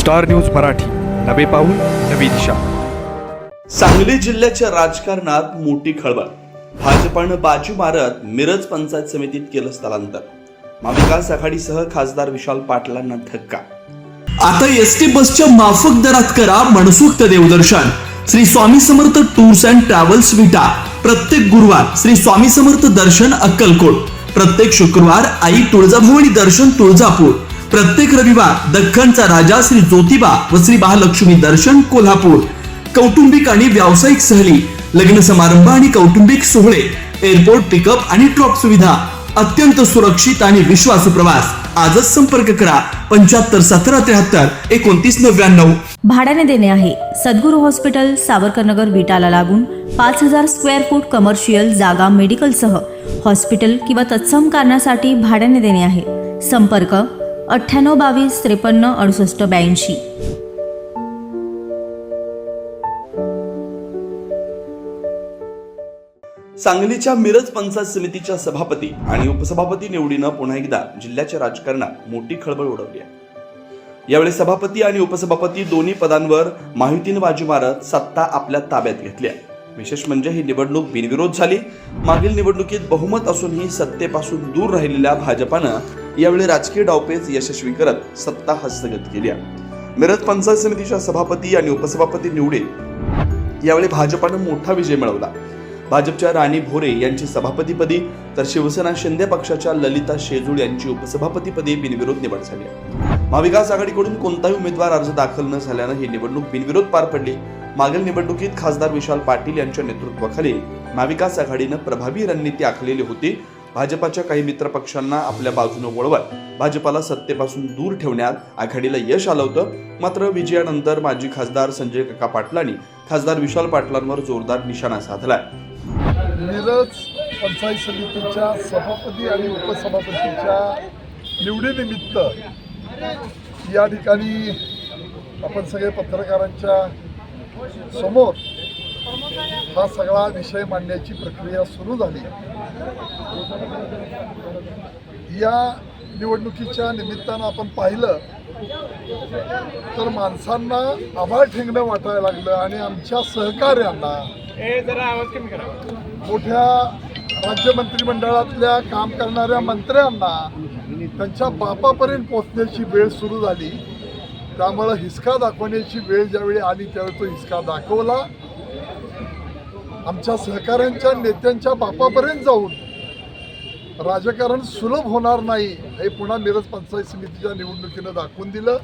Star news Marathi, नवे पाऊल नवी दिशा। सांगली जिल्ह्याच्या राजकारणात मोठी खळबळ। भाजपानं बाजी मारत मिरज पंचायत समितीत केलं स्थलांतर। महाविकास आघाडीसह खासदार विशाल पाटलांना धक्का। आता एसटी बसच्या माफक दरात करा मनसुक्त देवदर्शन। Shri Swami Samarth tours and travels विटा। प्रत्येक गुरुवार श्री स्वामी समर्थ दर्शन अक्कलकोट। प्रत्येक शुक्रवार आई तुळजाभवानी दर्शन तुळजापूर। प्रत्येक रविवार दख्खनचा राजा श्री ज्योतिबा व श्री महालक्ष्मी दर्शन कोल्हापूर। कौटुंबिक आणि व्यावसायिक सहली, लग्न समारंभ आणि कौटुंबिक सोहळे, एअरपोर्ट पिकअप आणि ड्रॉप सुविधा, अत्यंत सुरक्षित आणि विश्वासू प्रवास। आजच संपर्क करा 75 17 73 29 99। भाड्याने देणे आहे। सद्गुरू हॉस्पिटल, सावरकरनगर विटाला लागून 5000 स्क्वेअर फूट कमर्शियल जागा मेडिकलसह हॉस्पिटल किंवा तत्सम कारणासाठी भाड्याने देणे आहे। संपर्क 98 22 53 68 82। सांगलीच्या मिरज पंचायत समितीच्या सभापती आणि उपसभापती निवडीनं पुन्हा एकदा जिल्ह्याच्या राजकारणात मोठी खळबळ उडवली आहे। यावेळी सभापती आणि उपसभापती दोन्ही पदांवर महायुतीने बाजी मारत सत्ता आपल्या ताब्यात घेतली आहे। विशेष म्हणजे ही निवडणूक बिनविरोध झाली। मागील निवडणुकीत बहुमत असूनही सत्तेपासून दूर राहिलेल्या भाजपानं यावेळी राजकीय डावपेच यशस्वी करत सत्ता हस्तगत केली आहे। मिरज पंचायत समितीच्या सभापती आणि उपसभापती निवडीत यावेळी भाजपानं मोठा विजय मिळवला। भाजपच्या राणी भोरे यांची सभापतीपदी तर शिवसेना शिंदे पक्षाच्या ललिता शेजूळ यांची उपसभापतीपदी बिनविरोध निवड झाली आहे। महाविकास आघाडीकडून कोणताही उमेदवार अर्ज दाखल न झाल्यानं ही निवडणूक बिनविरोध पार पडली। मागील निवडणुकीत खासदार विशाल पाटील यांच्या नेतृत्वाखाली महाविकास आघाडीनं प्रभावी रणनीती आखलेली होती। भाजपाच्या काही मित्र पक्षांना आपल्या बाजूने वळवत भाजपाला सत्तेपासून दूर ठेवण्यात आघाडीला यश आलं होतं। मात्र विजयानंतर माजी खासदार संजय काका पाटलांनी खासदार विशाल पाटलांवर जोरदार निशाणा साधलाय। मिरज पंचायत समितीच्या सभापती आणि उपसभापतीच्या निवडीनिमित्त या ठिकाणी आपण सगळे पत्रकारांच्या समोर हा सगळा विषय मांडण्याची प्रक्रिया सुरू झाली। या निवडणुकीच्या निमित्तानं आपण पाहिलं तर माणसांना आभाळ ठेंगणं वाटायला लागलं आणि आमच्या सहकार्यांना, मोठ्या राज्य मंत्रिमंडळातल्या काम करणाऱ्या मंत्र्यांना त्यांच्या बापापर्यंत पोहोचण्याची वेळ सुरू झाली। त्यामुळं हिसका दाखवण्याची वेळ ज्यावेळी आली त्यावेळी तो हिसका दाखवला। आमच्या सहकाऱ्यांच्या नेत्यांच्या बापापर्यंत जाऊन राजकारण सुलभ होणार नाही हे पुन्हा मिरज पंचायत समितीच्या निवडणुकीनं दाखवून दिलं।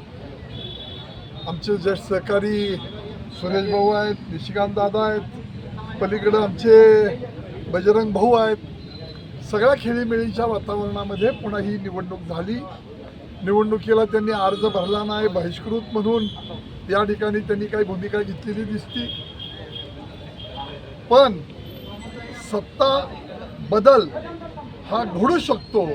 आमचे ज्येष्ठ सहकारी सुरेश भाऊ आहेत, निशिकांत दादा आहेत, पलीकडं आमचे बजरंग भाऊ आहेत। सगळ्या खेळीमेळीच्या वातावरणामध्ये पुन्हा ही निवडणूक झाली। निवडणुकीला त्यांनी अर्ज भरला नाही, बहिष्कृत म्हणून या ठिकाणी त्यांनी काही भूमिका घेतलेली दिसती। पण सत्ता बदल हा घडू शकतो।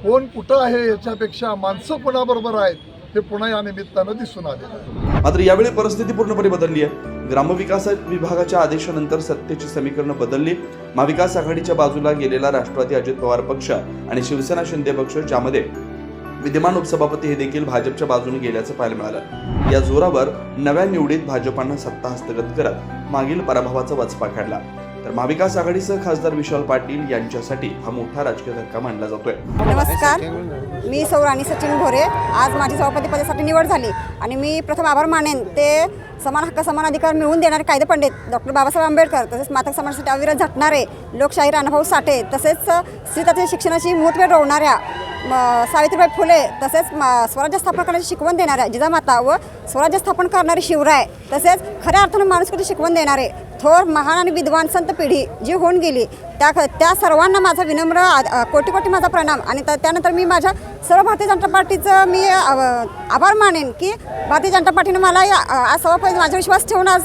कोण कुठं आहे याच्यापेक्षा माणसं कोणाबरोबर आहेत हे पुन्हा या निमित्तानं दिसून आलेलं आहे। मात्र यावेळी परिस्थिती पूर्णपणे बदलली आहे। ग्रामविकास विभागाच्या आदेशानंतर सत्तेची समीकरणं बदलली। महाविकास आघाडीच्या बाजूला गेलेला राष्ट्रवादी अजित पवार पक्ष आणि शिवसेना शिंदे पक्ष, ज्यामध्ये विद्यमान उपसभापती हे देखील भाजपच्या बाजूने गेल्याचं पाहायला मिळालं। या जोरावर नव्या निवडीत भाजपानं सत्ता हस्तगत करत मागील पराभवाचा वचपा काढला। तर महाविकास आघाडीसह खासदार विशाल पाटील यांच्यासाठी हा मोठा राजकीय धक्का मानला जातोय। नमस्कार, मी सौ राणी सचिन भोरे। आज माझी सभापती पदासाठी निवड झाली आणि मी प्रथम आभार मानेन ते समान हक्क समान अधिकार मिळवून देणारे कायदे पंडित डॉक्टर बाबासाहेब आंबेडकर, तसेच मातक समाजासाठी अविरत झटणारे लोकशाहीर अनुभव साठे, तसेच स्त्रीतत्व शिक्षणाची मूर्तवेळ रोवणाऱ्या सावित्रीबाई फुले, तसेच स्वराज्य स्थापन करण्याची शिकवण देणाऱ्या जिजामाता व स्वराज्य स्थापन करणारे शिवराय, तसेच खऱ्या अर्थानं माणुसकीची शिकवण देणारे थोर महान आणि विद्वान संत पिढी जी होऊन गेली त्या सर्वांना माझा विनम्र कोटी कोटी माझा प्रणाम। आणि त्यानंतर मी माझ्या सर्व भारतीय जनता पार्टीचं मी आभार मानेन की भारतीय जनता पार्टीनं मला आज सभापती माझा विश्वास ठेवून आज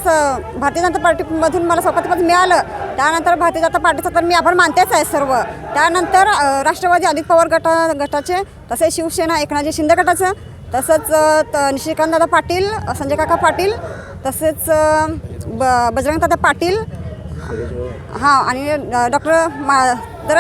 भारतीय जनता पार्टीमधून मला सभापतीपद मिळालं। त्यानंतर भारतीय जनता पार्टीचा तर मी आभार मानतेच आहे सर्व। त्यानंतर राष्ट्रवादी अजित पवार गटाचे, तसेच शिवसेना एकनाथजी शिंदे गटाचं, तसंच निशिकांतदादा पाटील, संजय काका पाटील, तसेच बजरंगदादा पाटील, हां, आणि डॉक्टर तर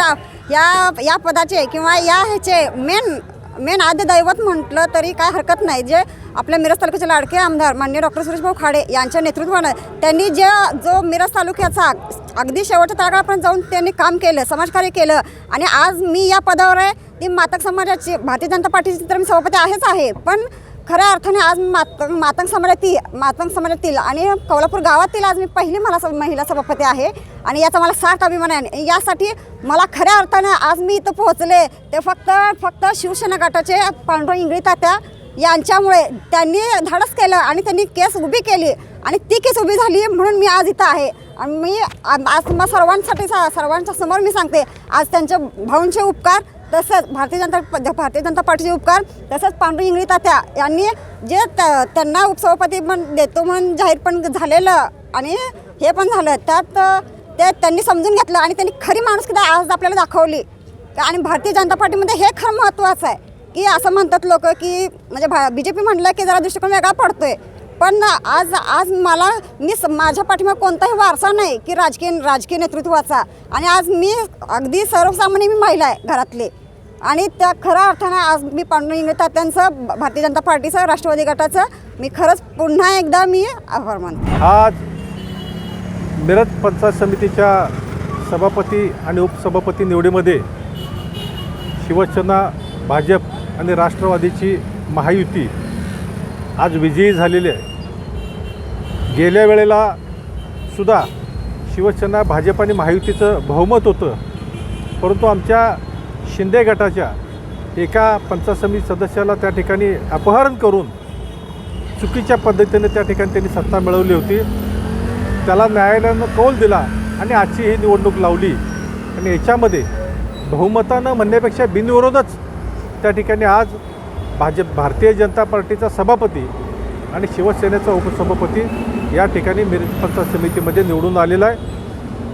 या पदाचे किंवा या ह्याचे मेन मेन आद्य दैवत म्हटलं तरी काय हरकत नाही. जे आपल्या मिरज तालुक्याचे लाडके आमदार माननीय डॉक्टर सुरेशभाऊ खाडे यांच्या नेतृत्वानं त्यांनी जो मिरज तालुक्याचा अगदी शेवटच्या तळागाळापर्यंत जाऊन त्यांनी काम केलं, समाजकार्य केलं आणि आज मी या पदावर आहे. ती मातक समाजाची, भारतीय जनता पार्टीची तर मी सभापती आहे, पण खऱ्या अर्थाने आज मातंग समाजातील आणि कौलापूर गावातील आज मी पहिली महिला सभापती आहे आणि याचा मला सार्थ अभिमान आहे. यासाठी मला खऱ्या अर्थानं आज मी इथं पोहोचले ते फक्त शिवसेना गटाचे पांडुरंग इंगळे तात्या यांच्यामुळे. त्यांनी धाडस केलं आणि त्यांनी केस उभी केली आणि ती केस उभी झाली म्हणून मी आज इथं आहे. आणि मी आज सर्वांच्या समोर मी सांगते, आज त्यांच्या भाऊंचे उपकार, तसंच भारतीय जनता पार्टीचे उपकार, तसंच पांडुरंग इंगळे तात्या यांनी जे त्यांना उपसभापती पण देतो म्हणून जाहीर पण झालेलं आणि हे पण झालं, त्यात ते त्यांनी समजून घेतलं आणि त्यांनी खरी माणुसकी आज आपल्याला दाखवली. आणि भारतीय जनता पार्टीमध्ये हे खरं महत्त्वाचं आहे की असं म्हणतात लोक की म्हणजे BJP म्हटलं की जरा दृष्टिकोन वेगळा पडतोय, पण आज माझ्या पाठीमागे कोणताही वारसा नाही की राजकीय नेतृत्वाचा. आणि आज मी अगदी सर्वसामान्य मी महिला आहे घरातली आणि त्या खऱ्या अर्थानं आज मी पांडुरंग इंगळे तात्यांचं, भारतीय जनता पार्टीचं, राष्ट्रवादी गटाचं मी खरंच पुन्हा एकदा मी आभार मानते. आज मिरज पंचायत समितीच्या सभापती आणि उपसभापती निवडीमध्ये शिवसेना, भाजप आणि राष्ट्रवादीची महायुती आज विजयी झालेली आहे. गेल्या वेळेला सुद्धा शिवसेना, भाजप आणि महायुतीचं बहुमत होतं, परंतु आमच्या शिंदे गटाच्या एका पंचायत समिती सदस्याला त्या ठिकाणी अपहरण करून चुकीच्या पद्धतीने त्या ठिकाणी त्यांनी सत्ता मिळवली होती. त्याला न्यायालयानं कौल दिला आणि आजची ही निवडणूक लावली आणि याच्यामध्ये बहुमतानं म्हणण्यापेक्षा बिनविरोधच त्या ठिकाणी आज भारतीय जनता पार्टीचा सभापती आणि शिवसेनेचा उपसभापती या ठिकाणी मिरज पंचायत समितीमध्ये निवडून आलेला आहे.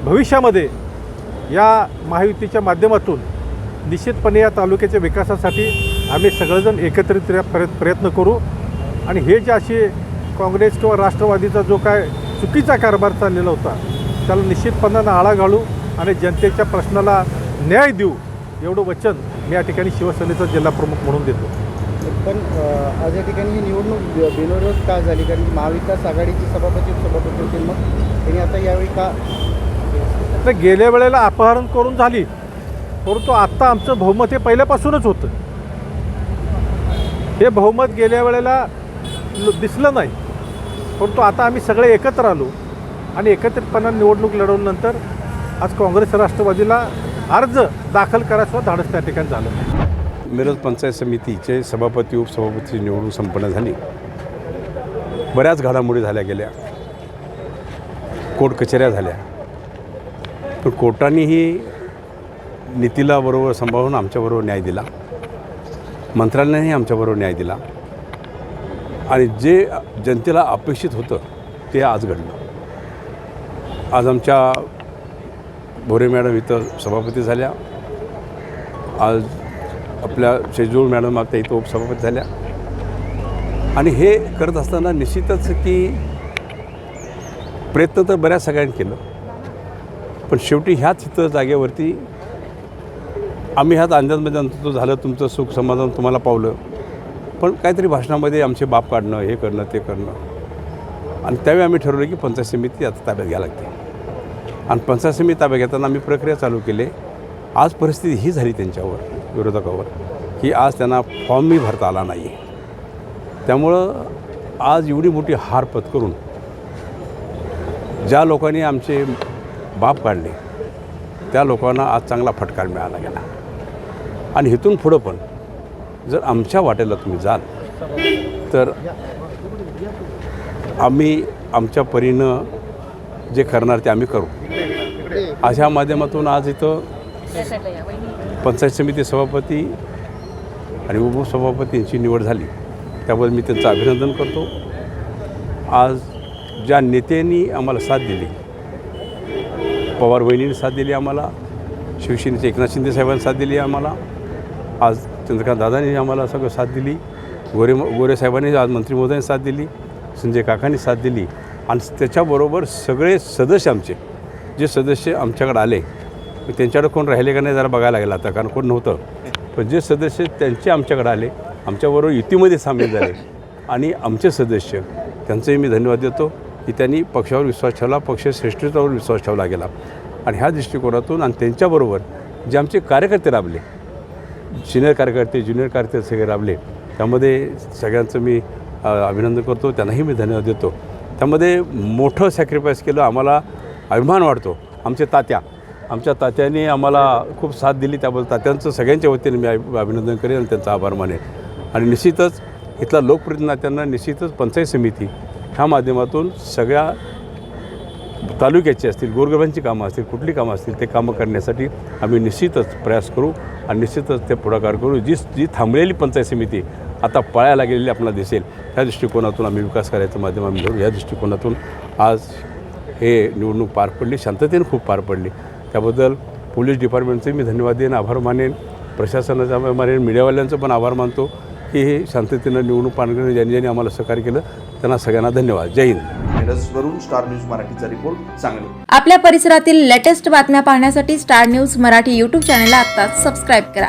भविष्यामध्ये या महायुतीच्या माध्यमातून निश्चितपणे या तालुक्याच्या विकासासाठी आम्ही सगळेजण एकत्रित प्रयत्न करू आणि हे जे अशी काँग्रेस किंवा राष्ट्रवादीचा जो काय चुकीचा कारभार चाललेला होता त्याला निश्चितपणानं आळा घालू आणि जनतेच्या प्रश्नाला न्याय देऊ एवढं वचन मी या ठिकाणी शिवसेनेचा जिल्हाप्रमुख म्हणून देतो. पण आज या ठिकाणी ही निवडणूक बिनविरोध का झाली? कारण महाविकास आघाडीची सभापती होते, मग त्यांनी आता यावेळी का? तर गेल्या वेळेला अपहरण करून झाली, परंतु आत्ता आमचं बहुमत हे पहिल्यापासूनच होतं. हे बहुमत गेल्या वेळेला दिसलं नाही, परंतु आता आम्ही सगळे एकत्र आलो आणि एकत्रितपणाने निवडणूक लढवल्यानंतर आज काँग्रेस राष्ट्रवादीला अर्ज दाखल करायचं धाडस त्या ठिकाणी झालं. मिरज पंचायत समितीचे सभापती, उपसभापतीची निवडणूक संपन्न झाली. बऱ्याच घडामोडी झाल्या गेल्या, कोर्ट कचेऱ्या झाल्या, पण कोर्टानेही नीतीला बरोबर सांभाळून आमच्याबरोबर न्याय दिला, मंत्रालयानेही आमच्याबरोबर न्याय दिला आणि जे जनतेला अपेक्षित होतं ते आज घडलं. आज आमच्या भोरे मॅडम इथं सभापती झाल्या, आज आपल्या शेजूळ मॅडम आता इथं उपसभापती झाल्या आणि हे करत असताना निश्चितच की प्रयत्न तर बऱ्याच सगळ्यांनी केलं, पण शेवटी ह्याच इथं जागेवरती आम्ही ह्यात अंदाजमध्ये झालं, तुमचं सुख समाधान तुम्हाला पावलं, पण काहीतरी भाषणामध्ये आमचे बाप काढणं, हे करणं, ते करणं आणि त्यावेळी आम्ही ठरवलं की पंचायत समिती आता ताब्यात घ्यायला लागते आणि पंचायत समिती ताब्यात घेताना आम्ही प्रक्रिया चालू केली. आज परिस्थिती ही झाली त्यांच्यावर, विरोधकावर, की आज त्यांना फॉर्मही भरता आला नाही. त्यामुळं आज एवढी मोठी हार पत्करून ज्या लोकांनी आमचे बाप काढले त्या लोकांना आज चांगला फटकार मिळाला गेला आणि इथून पुढं पण जर आमच्या वाटेला तुम्ही जाल तर आम्ही आमच्या परीनं जे करणार ते आम्ही करू. अशा माध्यमातून आज इथं पंचायत समिती सभापती आणि उपसभापतींची निवड झाली, त्याबद्दल मी त्यांचं अभिनंदन करतो. आज ज्या नेत्यांनी आम्हाला साथ दिली, पवार वहिनींनी साथ दिली आम्हाला, शिवसेनेचे एकनाथ शिंदे साहेबांनी साथ दिली आम्हाला, आज चंद्रकांत दादांनी आम्हाला सगळं साथ दिली, गोरे साहेबांनी आज मंत्री महोदयांनी साथ दिली, संजय काकांनी साथ दिली आणि त्याच्याबरोबर सगळे सदस्य आमचे जे सदस्य आमच्याकडे आले त्यांच्याकडे कोण राहिले का नाही जरा बघायला लागलं आता, कारण कोण नव्हतं, पण पण जे सदस्य त्यांचे आमच्याकडे आले, आमच्याबरोबर युतीमध्ये सामील झाले आणि आमचे सदस्य त्यांचंही मी धन्यवाद देतो की त्यांनी पक्षावर विश्वास ठेवला, पक्षश्रेष्ठतेवर विश्वास ठेवला गेला. आणि ह्या दृष्टिकोनातून आणि त्यांच्याबरोबर जे आमचे कार्यकर्ते राबले, सिनियर कार्यकर्ते, ज्युनियर कार्यकर्ते सगळे राबले, त्यामध्ये सगळ्यांचं मी अभिनंदन करतो, त्यांनाही मी धन्यवाद देतो. त्यामध्ये मोठं सॅक्रिफाईस केलं, आम्हाला अभिमान वाटतो. आमच्या तात्यांनी आम्हाला खूप साथ दिली, त्याबद्दल तात्यांचं सगळ्यांच्या वतीने मी अभिनंदन करेन आणि त्यांचा आभार मानेन. आणि निश्चितच इथला लोकप्रतिनिधींना निश्चितच पंचायत समिती ह्या माध्यमातून सगळ्या तालुक्याची असतील, गोरगरिबांची कामं असतील, कुठली कामं असतील, ते कामं करण्यासाठी आम्ही निश्चितच प्रयास करू आणि निश्चितच ते पुढाकार करू. जी थांबलेली पंचायत समिती आता पळायला गेलेली आपल्याला दिसेल, त्या दृष्टिकोनातून आम्ही विकास करायचं माध्यम आम्ही धरू. या दृष्टिकोनातून आज हे निवडणूक पार पडली, शांततेने खूप पार पडली. त्याबद्दल पोलीस डिपार्टमेंटचे मी धन्यवाद देईन, आभार मानेन, प्रशासनाचा आभार मानेन, मीडियावाल्यांचं पण आभार मानतो की हे शांततेनं निवडणूक पार करण्यासाठी ज्यांनी आम्हाला सहकार्य केलं त्यांना सगळ्यांना धन्यवाद. जय हिंद. मिरजवरून स्टार न्यूज मराठीचा रिपोर्ट, सांगली. आपल्या परिसरातील लेटेस्ट बातम्या पाहण्यासाठी स्टार न्यूज मराठी यूट्यूब चॅनलला आत्ताच सबस्क्राईब करा.